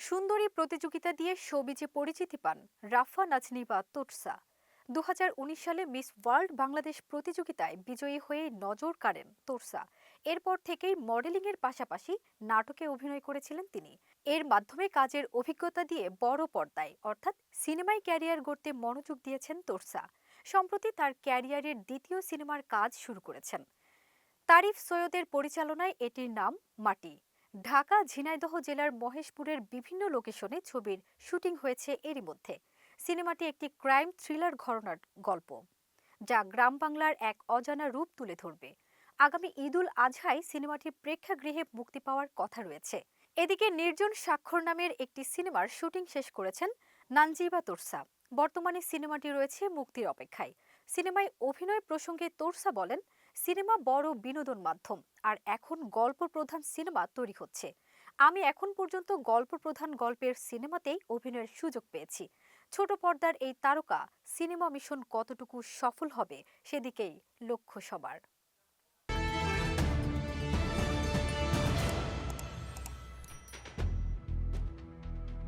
সুন্দরী প্রতিযোগিতা দিয়ে শোবিজে পরিচিতি পান রাফা নাজনীবা তোটসা। 2019 সালে মিস ওয়ার্ল্ড বাংলাদেশ প্রতিযোগিতায় বিজয়ী হয়ে নজর কাড়েন তোরসা। এরপর থেকেই মডেলিংয়ের পাশাপাশি নাটকে অভিনয় করেছিলেন তিনি। এর মাধ্যমে কাজের অভিজ্ঞতা দিয়ে বড় পর্দায় অর্থাৎ সিনেমায় ক্যারিয়ার গড়তে মনোযোগ দিয়েছেন তোরসা। সম্প্রতি তার ক্যারিয়ারের দ্বিতীয় সিনেমার কাজ শুরু করেছেন। তারিফ সৈয়দের পরিচালনায় এটির নাম মাটি। ঢাকা ঝিনাইদহ জেলার মহেশপুরের বিভিন্ন লোকেশনে ছবির শুটিং হয়েছে এরই মধ্যে। সিনেমাটি একটি ক্রাইম থ্রিলার ঘরানার গল্প, যা গ্রাম বাংলার এক অজানা রূপ তুলে ধরবে। আগামী ঈদুল আজহায় সিনেমাটি প্রেক্ষাগৃহে মুক্তি পাওয়ার কথা রয়েছে। এদিকে নির্জন স্বাক্ষর নামের একটি সিনেমার শুটিং শেষ করেছেন নানজিবা তোরসা। বর্তমানে সিনেমাটি রয়েছে মুক্তির অপেক্ষায়। সিনেমায় অভিনয় প্রসঙ্গে তোরসা বলেন, সিনেমা বড় বিনোদন মাধ্যম, আর এখন গল্প প্রধান সিনেমা তৈরি হচ্ছে। আমি এখন পর্যন্ত গল্প প্রধান গল্পের সিনেমাতেই অভিনয়ের সুযোগ পেয়েছি। ছোট পর্দার এই তারকা সিনেমা মিশন কতটুকু সফল হবে সেদিকেই লক্ষ্য সবার।